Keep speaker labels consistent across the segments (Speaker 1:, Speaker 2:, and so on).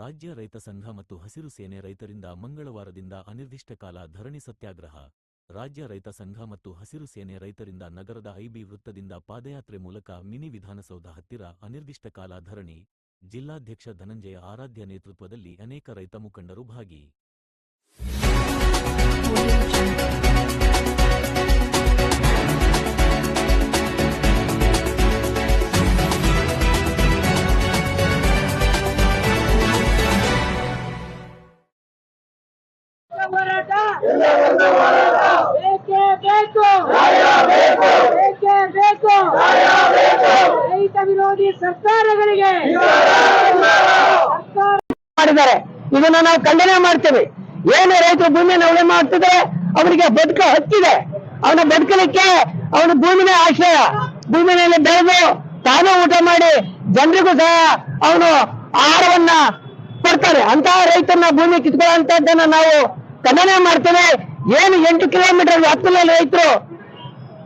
Speaker 1: ರಾಜ್ಯ ರೈತ ಸಂಘ ಮತ್ತು ಹಸಿರು ಸೇನೆ ರೈತರಿಂದ ಮಂಗಳವಾರದಿಂದ ಅನಿರ್ದಿಷ್ಟ ಕಾಲ ಧರಣಿ ಸತ್ಯಾಗ್ರಹ. ರಾಜ್ಯ ರೈತ ಸಂಘ ಮತ್ತು ಹಸಿರು ಸೇನೆ ರೈತರಿಂದ ನಗರದ ಐಬಿ ವೃತ್ತದಿಂದ ಪಾದಯಾತ್ರೆ ಮೂಲಕ ಮಿನಿ ವಿಧಾನಸೌಧ ಹತ್ತಿರ ಅನಿರ್ದಿಷ್ಟ ಕಾಲ ಧರಣಿ. ಜಿಲ್ಲಾಧ್ಯಕ್ಷ ಧನಂಜಯ ಆರಾಧ್ಯ ನೇತೃತ್ವದಲ್ಲಿ ಅನೇಕ ರೈತ ಮುಖಂಡರು ಭಾಗಿ.
Speaker 2: ರೈತ ವಿರೋಧಿ ಸರ್ಕಾರಗಳಿಗೆ
Speaker 3: ಮಾಡಿದ್ದಾರೆ. ಇದನ್ನ ನಾವು ಖಂಡನೆ ಮಾಡ್ತೇವೆ. ಏನು ರೈತರು ಭೂಮಿಯನ್ನು ಉಳುಮೆ ಮಾಡ್ತಿದ್ರೆ ಅವರಿಗೆ ಬದುಕು ಹಕ್ಕಿದೆ. ಅವನ ಬದುಕಲಿಕ್ಕೆ ಅವನ ಭೂಮಿನೇ ಆಶ್ರಯ. ಭೂಮಿನಲ್ಲಿ ಬೆಳೆದು ತಾನು ಊಟ ಮಾಡಿ ಜನರಿಗೂ ಸಹ ಅವನು ಆಹಾರವನ್ನ ಕೊಡ್ತಾರೆ. ಅಂತಹ ರೈತರನ್ನ ಭೂಮಿ ಕಿತ್ಕೊಳ್ಳುವಂತದ್ದನ್ನ ನಾವು ಖಂಡನೆ ಮಾಡ್ತೇವೆ. ಏನು 8 ಕಿಲೋಮೀಟರ್ ವ್ಯಾಪ್ತಿಯಲ್ಲಿ ರೈತರು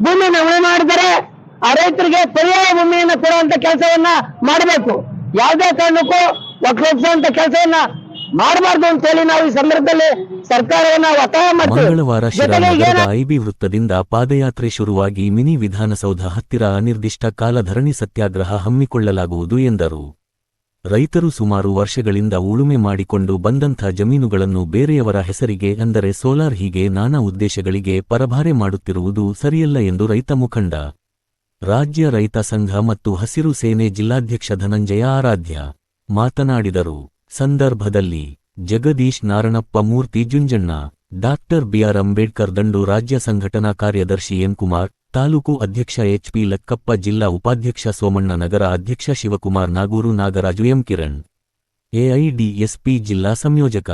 Speaker 3: ಭೂಮಿಯನ್ನು ಉಳುಮೆ ಮಾಡಿದರೆ ಆ ರೈತರಿಗೆ ಪರ್ಯಾಯ ಭೂಮಿಯನ್ನ ಕೊಡುವಂತ ಕೆಲಸವನ್ನ ಮಾಡಬೇಕು. ಯಾವುದೇ ಕಾರಣಕ್ಕೂ ಒಕ್ಕಲಿಸುವಂತ ಕೆಲಸವನ್ನ ಮಾಡಬಾರ್ದು ಅಂತ ಹೇಳಿ ನಾವು ಈ ಸಂದರ್ಭದಲ್ಲಿ ಸರ್ಕಾರವನ್ನ ಒತ್ತಾಯ ಮಾಡ್ತೀವಿ.
Speaker 1: ಮಂಗಳವಾರ ಶಿರಾನಗರದ ಐಬಿ ವೃತ್ತದಿಂದ ಪಾದಯಾತ್ರೆ ಶುರುವಾಗಿ ಮಿನಿ ವಿಧಾನಸೌಧ ಹತ್ತಿರ ಅನಿರ್ದಿಷ್ಟ ಕಾಲ ಧರಣಿ ಸತ್ಯಾಗ್ರಹ ಹಮ್ಮಿಕೊಳ್ಳಲಾಗುವುದು ಎಂದರು. ರೈತರು ಸುಮಾರು ವರ್ಷಗಳಿಂದ ಉಳುಮೆ ಮಾಡಿಕೊಂಡು ಬಂದಂಥ ಜಮೀನುಗಳನ್ನು ಬೇರೆಯವರ ಹೆಸರಿಗೆ ಅಂದರೆ ಸೋಲಾರ್ ಹೀಗೆ ನಾನಾ ಉದ್ದೇಶಗಳಿಗೆ ಪರಭಾರೆ ಮಾಡುತ್ತಿರುವುದು ಸರಿಯಲ್ಲ ಎಂದು ರೈತ ಮುಖಂಡ, ರಾಜ್ಯ ರೈತ ಸಂಘ ಮತ್ತು ಹಸಿರು ಸೇನೆ ಜಿಲ್ಲಾಧ್ಯಕ್ಷ ಧನಂಜಯ ಆರಾಧ್ಯ ಮಾತನಾಡಿದರು. ಸಂದರ್ಭದಲ್ಲಿ ಜಗದೀಶ್ ನಾರಣಪ್ಪ, ಮೂರ್ತಿ ಜುಂಜಣ್ಣ, ಡಾಕ್ಟರ್ ಬಿಆರ್ ಅಂಬೇಡ್ಕರ್ ದಂಡು ರಾಜ್ಯ ಸಂಘಟನಾ ಕಾರ್ಯದರ್ಶಿ ಎನ್ ಕುಮಾರ್, ತಾಲೂಕು ಅಧ್ಯಕ್ಷ ಎಚ್ಪಿ ಲಕ್ಕಪ್ಪ, ಜಿಲ್ಲಾ ಉಪಾಧ್ಯಕ್ಷ ಸೋಮಣ್ಣ, ನಗರ ಅಧ್ಯಕ್ಷ ಶಿವಕುಮಾರ್, ನಾಗೂರು ನಾಗರಾಜು, ಎಂ ಕಿರಣ್, ಎಐಡಿಎಸ್ಪಿ ಜಿಲ್ಲಾ ಸಂಯೋಜಕ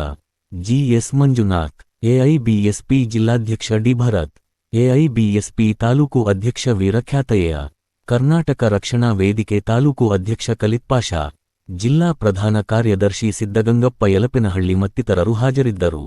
Speaker 1: ಜಿಎಸ್ ಮಂಜುನಾಥ್, ಎಐಬಿಎಸ್ಪಿ ಜಿಲ್ಲಾಧ್ಯಕ್ಷ ಡಿ ಭರತ್, ಎಐಬಿಎಸ್ಪಿ ತಾಲೂಕು ಅಧ್ಯಕ್ಷ ವೀರಖ್ಯಾತಯ್ಯ, ಕರ್ನಾಟಕ ರಕ್ಷಣಾ ವೇದಿಕೆ ತಾಲೂಕು ಅಧ್ಯಕ್ಷ ಕಲಿತ್ ಪಾಷಾ, ಜಿಲ್ಲಾ ಪ್ರಧಾನ ಕಾರ್ಯದರ್ಶಿ ಸಿದ್ದಗಂಗಪ್ಪ ಯಲಪೆನಹಳ್ಳಿ ಮತ್ತಿತರರು ಹಾಜರಿದ್ದರು.